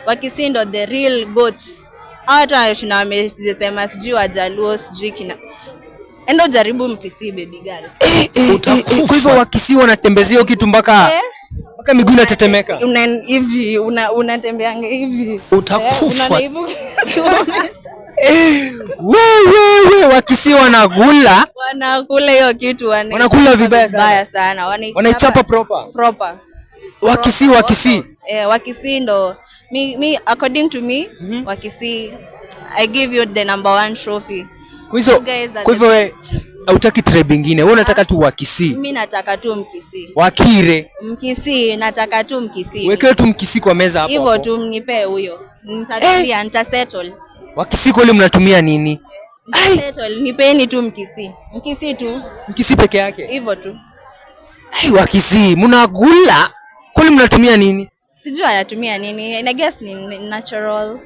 Wakisii ndo the real goats. Hata shina wamesema sijui Wajaluo sijui kina. Endo jaribu Mkisii baby girl. Kwa hivyo Wakisii wanatembezea kitu mpaka miguu inatetemeka. Hivi unatembeanga hivi. Utakufa. Wewe Wakisii wanakula hiyo kitu wanakula vibaya sana. Wanaichapa proper. Wakisii Wakisii ndo me according to me Wakisii I give you the number 1 trophy. Kwa hivyo wewe hautaki tribe nyingine. Wewe unataka tu Wakisii. Mimi nataka tu Mkisii. Wakire. Mkisii nataka tu Mkisii. Wekeo tu Mkisii kwa meza hapo. Hivyo tu mnipe huyo. Nitatulia nitasettle. Wakisii kweli mnatumia nini? Settle nipeni tu Mkisii. Mkisii tu. Mkisii peke yake. Hivyo tu. Wakisii mnakula kweli mnatumia nini? Sijui anatumia nini. I guess ni natural.